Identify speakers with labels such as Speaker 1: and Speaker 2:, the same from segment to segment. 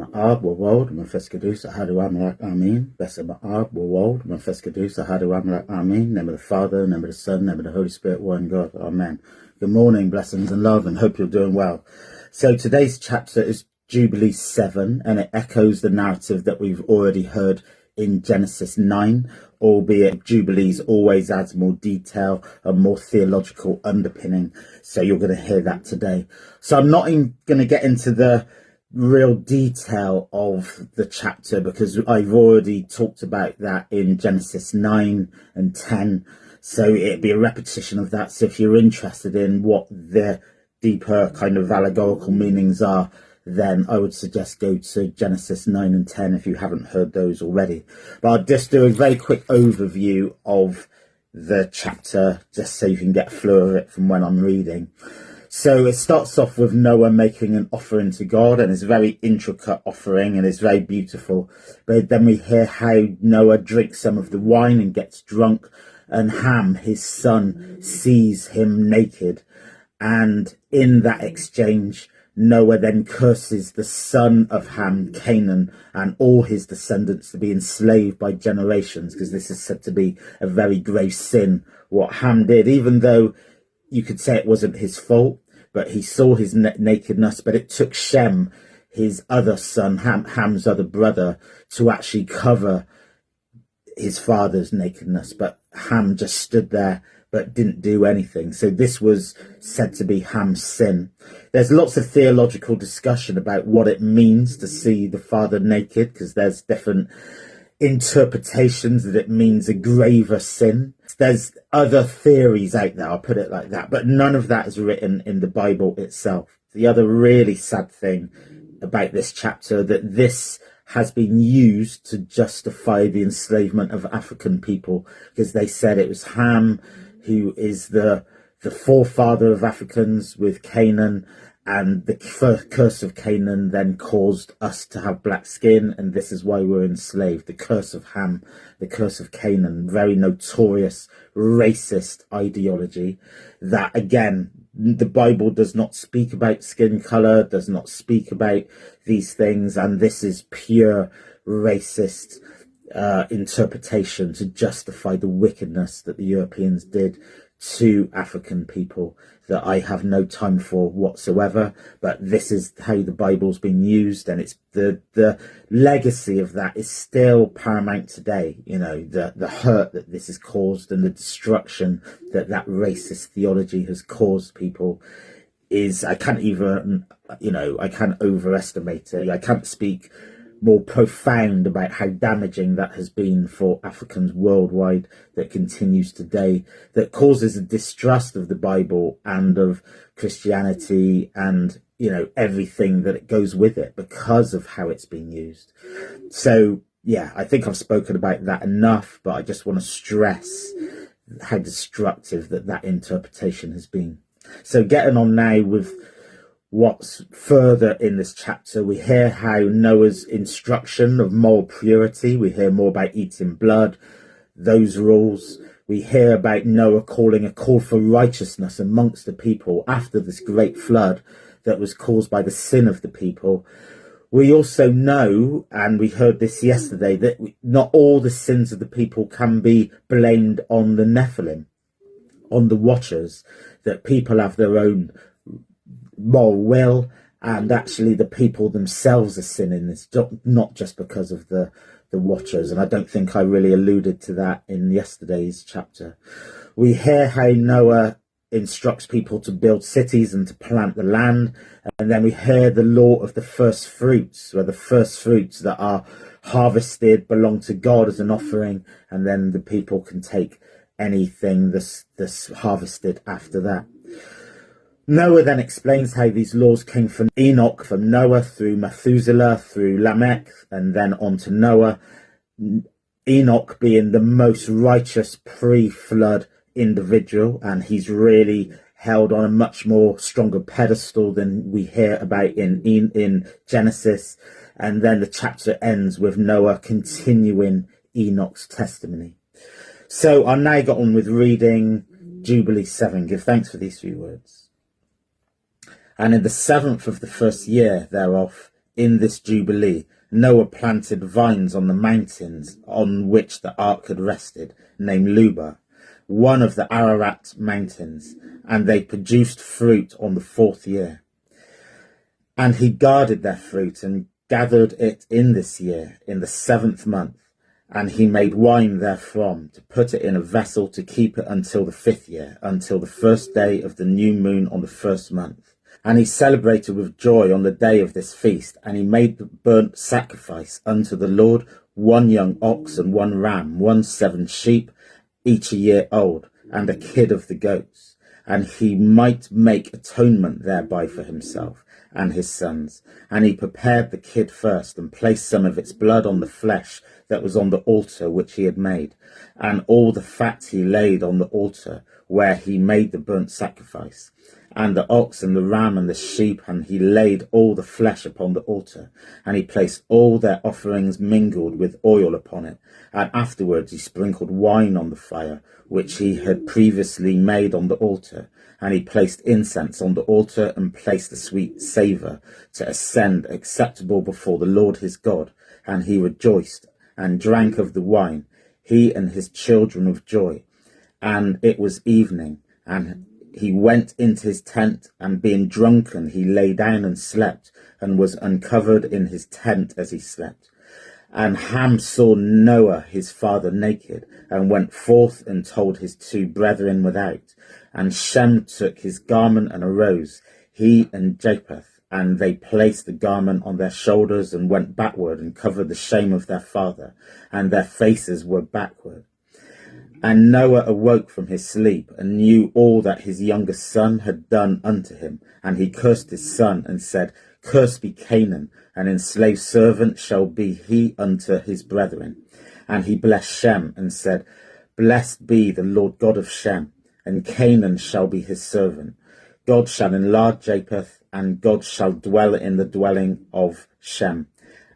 Speaker 1: Ma'ab Wawald, Mefeskadus, Ahadu Amalak, Amin. Besa Ma'ab Wawald, Mefeskadus, Ahadu Amalak, Amin. Name of the Father, name of the Son, name of the Holy Spirit, one God. Amen. Good morning, blessings and love, and hope you're doing well. So today's chapter is Jubilees 7, and it echoes the narrative that we've already heard in Genesis 9, albeit Jubilees always adds more detail and more theological underpinning. So you're going to hear that today. So I'm not going to get into the real detail of the chapter because I've already talked about that in Genesis 9 and 10. So it'd be a repetition of that. So if you're interested in what the deeper kind of allegorical meanings are, then I would suggest go to Genesis 9 and 10 if you haven't heard those already. But I'll just do a very quick overview of the chapter just so you can get a flow of it from when I'm reading. So it starts off with Noah making an offering to God, and it's a very intricate offering and it's very beautiful. But then we hear how Noah drinks some of the wine and gets drunk, and Ham, his son, sees him naked. And in that exchange, Noah then curses the son of Ham, Canaan, and all his descendants to be enslaved by generations, because this is said to be a very grave sin, what Ham did, even though you could say it wasn't his fault, but he saw his nakedness. But it took Shem, his other son, Ham's other brother, to actually cover his father's nakedness. But Ham just stood there but didn't do anything. So this was said to be Ham's sin. There's lots of theological discussion about what it means to see the father naked, because there's different interpretations that it means a graver sin. There's other theories out there, I'll put it like that, but none of that is written in the Bible itself. The other really sad thing about this chapter, that this has been used to justify the enslavement of African people, because they said it was Ham who is the forefather of Africans with Canaan, and the curse of Canaan then caused us to have black skin, and this is why we're enslaved. The curse of Ham, the curse of Canaan, very notorious racist ideology that, again, the Bible does not speak about skin color, does not speak about these things, and this is pure racist interpretation to justify the wickedness that the Europeans did to African people that I have no time for whatsoever. But this is how the Bible's been used, and it's the legacy of that is still paramount today. You know, the hurt that this has caused and the destruction that racist theology has caused people is, I can't even, I can't overestimate it. I can't speak more profound about how damaging that has been for Africans worldwide, that continues today, that causes a distrust of the Bible and of Christianity and, everything that it goes with it because of how it's been used. So, yeah, I think I've spoken about that enough, but I just want to stress how destructive that interpretation has been. So getting on now with what's further in this chapter, we hear how Noah's instruction of moral purity, we hear more about eating blood, those rules. We hear about Noah calling a call for righteousness amongst the people after this great flood that was caused by the sin of the people. We also know, and we heard this yesterday, that not all the sins of the people can be blamed on the Nephilim, on the Watchers, that people have their own moral will, and actually the people themselves are sinning. It's not just because of the Watchers, and I don't think I really alluded to that in yesterday's chapter. We hear how Noah instructs people to build cities and to plant the land, and then we hear the law of the first fruits, where the first fruits that are harvested belong to God as an offering, and then the people can take anything that's harvested after that. Noah then explains how these laws came from Enoch, from Noah, through Methuselah, through Lamech, and then on to Noah. Enoch being the most righteous pre-flood individual, and he's really held on a much more stronger pedestal than we hear about in Genesis. And then the chapter ends with Noah continuing Enoch's testimony. So I now got on with reading Jubilees 7. Give thanks for these few words. And in the 7th of the first year thereof, in this Jubilee, Noah planted vines on the mountains on which the ark had rested, named Luba, one of the Ararat mountains, and they produced fruit on the 4th year. And he guarded their fruit and gathered it in this year, in the 7th month. And he made wine therefrom, to put it in a vessel, to keep it until the 5th year, until the 1st day of the new moon on the 1st month. And he celebrated with joy on the day of this feast, and he made the burnt sacrifice unto the Lord, 1 young ox and 1 ram, 1 7 sheep, each a year old, and a kid of the goats. And he might make atonement thereby for himself and his sons. And he prepared the kid first, and placed some of its blood on the flesh that was on the altar which he had made, and all the fat he laid on the altar where he made the burnt sacrifice, and the ox and the ram and the sheep, and he laid all the flesh upon the altar, and he placed all their offerings mingled with oil upon it, and afterwards he sprinkled wine on the fire which he had previously made on the altar, and he placed incense on the altar, and placed a sweet savour to ascend acceptable before the Lord his God, and he rejoiced and drank of the wine, he and his children with joy. And it was evening, and he went into his tent, and being drunken he lay down and slept, and was uncovered in his tent as he slept. And Ham saw Noah his father naked, and went forth and told his 2 brethren without. And Shem took his garment and arose, he and Japheth, and they placed the garment on their shoulders, and went backward, and covered the shame of their father, and their faces were backward. And Noah awoke from his sleep, and knew all that his youngest son had done unto him. And he cursed his son, and said, Cursed be Canaan, and enslaved servant shall be he unto his brethren. And he blessed Shem, and said, Blessed be the Lord God of Shem, and Canaan shall be his servant. God shall enlarge Japheth, and God shall dwell in the dwelling of Shem,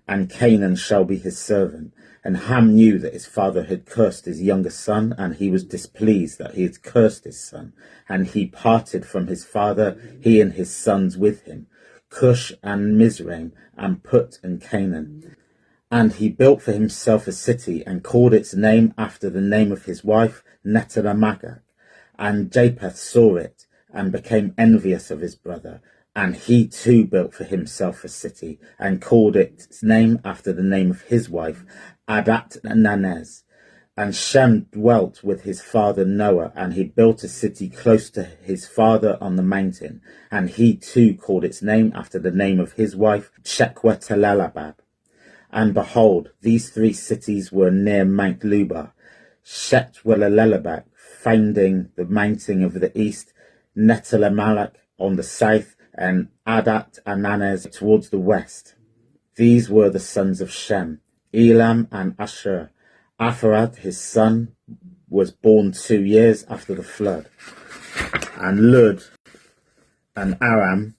Speaker 1: and Canaan shall be his servant. And Ham knew that his father had cursed his younger son, and he was displeased that he had cursed his son. And he parted from his father, he and his sons with him, Cush and Mizraim, and Put and Canaan. And he built for himself a city, and called its name after the name of his wife, Netelamagak. And Japheth saw it, and became envious of his brother. And he too built for himself a city, and called its name after the name of his wife, Adat Nanez. And Shem dwelt with his father Noah, and he built a city close to his father on the mountain. And he too called its name after the name of his wife, Shequetelelabab. And behold, these 3 cities were near Mount Luba, Shetwelelelabak, founding the mountain of the east, Netelamalak on the south, and Adat Ananez towards the west. These were the sons of Shem, Elam and Asher. Apharad, his son, was born 2 years after the flood. And Lud and Aram,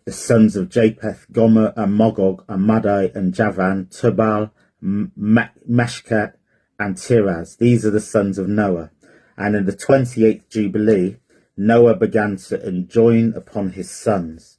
Speaker 1: the sons of Japheth, Gomer and Magog and Madai and Javan, Tubal, Meshkat and Tiraz. These are the sons of Noah. And in the 28th Jubilee, Noah began to enjoin upon his sons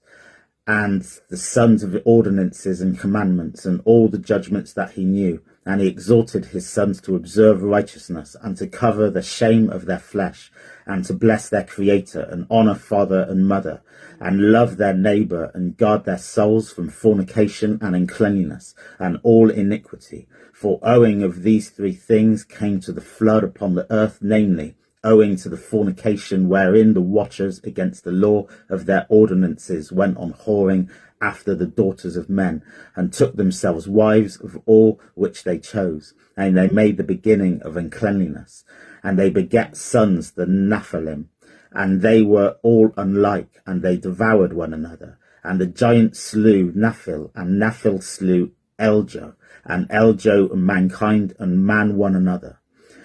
Speaker 1: and the sons of the ordinances and commandments and all the judgments that he knew. And he exhorted his sons to observe righteousness and to cover the shame of their flesh and to bless their Creator and honour father and mother and love their neighbour and guard their souls from fornication and uncleanness and all iniquity. For owing of these 3 things came to the flood upon the earth, namely, owing to the fornication wherein the watchers against the law of their ordinances went on whoring after the daughters of men, and took themselves wives of all which they chose, and they made the beginning of uncleanliness. And they begat sons, the Nephilim, and they were all unlike, and they devoured one another. And the giant slew Nephil, and Nephil slew Eljo, and Eljo and mankind, and man one another.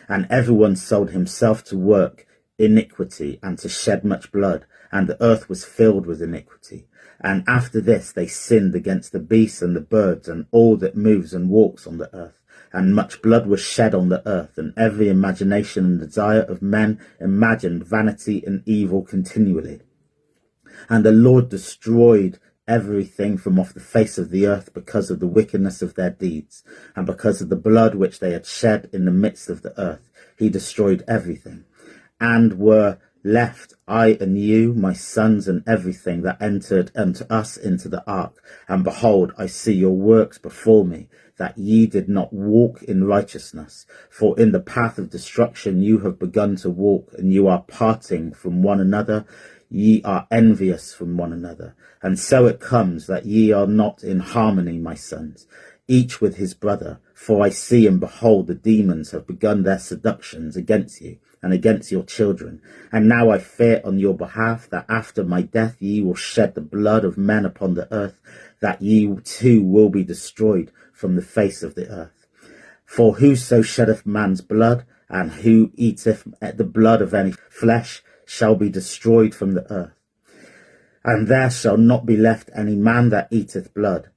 Speaker 1: And everyone sold himself to work iniquity, and to shed much blood, and the earth was filled with iniquity. And after this they sinned against the beasts and the birds, and all that moves and walks on the earth. And much blood was shed on the earth, and every imagination and desire of men imagined vanity and evil continually. And the Lord destroyed everything from off the face of the earth because of the wickedness of their deeds, and because of the blood which they had shed in the midst of the earth. He destroyed everything. And were left I and you, my sons, and everything that entered unto us into the ark. And behold, I see your works before me, that ye did not walk in righteousness. For in the path of destruction you have begun to walk, and you are parting from one another. Ye are envious from one another. And so it comes that ye are not in harmony, my sons, each with his brother. For I see and behold, the demons have begun their seductions against you, and against your children. And now I fear on your behalf that after my death ye will shed the blood of men upon the earth, that ye too will be destroyed from the face of the earth. For whoso sheddeth man's blood, and who eateth the blood of any flesh, shall be destroyed from the earth. And there shall not be left any man that eateth blood,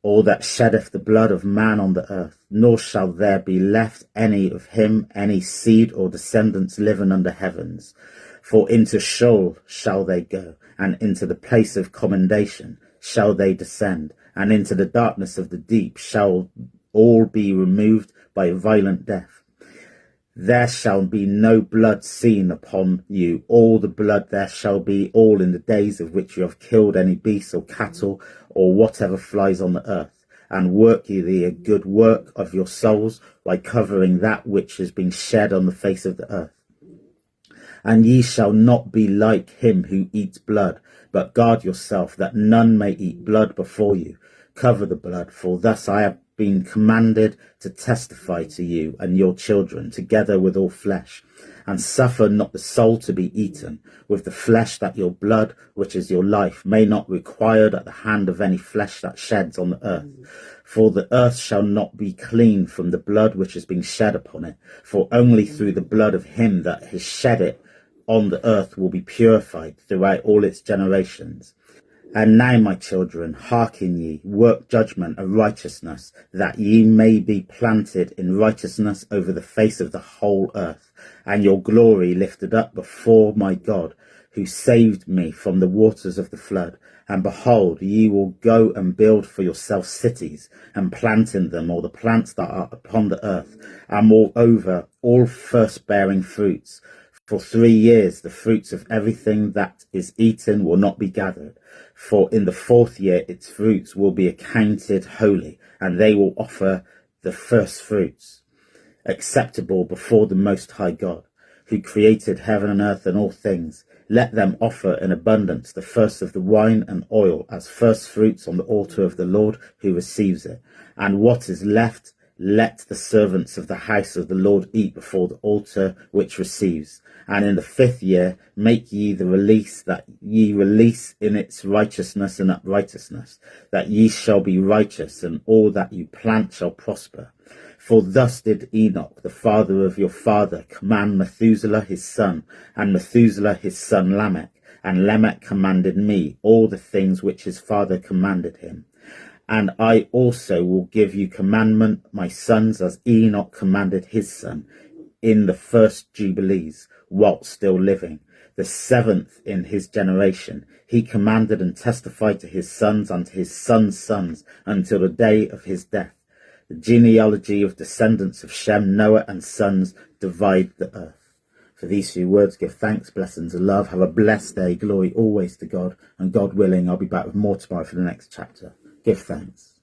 Speaker 1: or that sheddeth the blood of man on the earth, nor shall there be left any of him, any seed or descendants living under heavens. For into Sheol shall they go, and into the place of commendation shall they descend, and into the darkness of the deep shall all be removed by violent death. There shall be no blood seen upon you. All the blood there shall be all in the days of which you have killed any beast or cattle or whatever flies on the earth. And work ye the good work of your souls by covering that which has been shed on the face of the earth. And ye shall not be like him who eats blood, but guard yourself that none may eat blood before you. Cover the blood, for thus I have been commanded to testify to you and your children, together with all flesh. And suffer not the soul to be eaten with the flesh, that your blood, which is your life, may not be required at the hand of any flesh that sheds on the earth. For the earth shall not be clean from the blood which has been shed upon it, for only through the blood of him that has shed it on the earth will be purified throughout all its generations. And now, my children, hearken ye, work judgment and righteousness, that ye may be planted in righteousness over the face of the whole earth, and your glory lifted up before my God, who saved me from the waters of the flood. And behold, ye will go and build for yourselves cities, and plant in them all the plants that are upon the earth, and moreover all first-bearing fruits. For 3 years the fruits of everything that is eaten will not be gathered. For in the 4th year its fruits will be accounted holy, and they will offer the first fruits, acceptable before the Most High God, who created heaven and earth and all things. Let them offer in abundance the first of the wine and oil as first fruits on the altar of the Lord, who receives it. And what is left, let the servants of the house of the Lord eat before the altar which receives. And in the 5th year make ye the release, that ye release in its righteousness and uprightness, that ye shall be righteous, and all that you plant shall prosper. For thus did Enoch, the father of your father, command Methuselah his son, and Methuselah his son Lamech. And Lamech commanded me all the things which his father commanded him. And I also will give you commandment, my sons, as Enoch commanded his son, in the first Jubilees, whilst still living, the 7th in his generation. He commanded and testified to his sons and to his sons' sons until the day of his death. The genealogy of descendants of Shem, Noah, and sons divide the earth. For these few words, give thanks, blessings, and love. Have a blessed day. Glory always to God. And God willing, I'll be back with more tomorrow for the next chapter. Give thanks.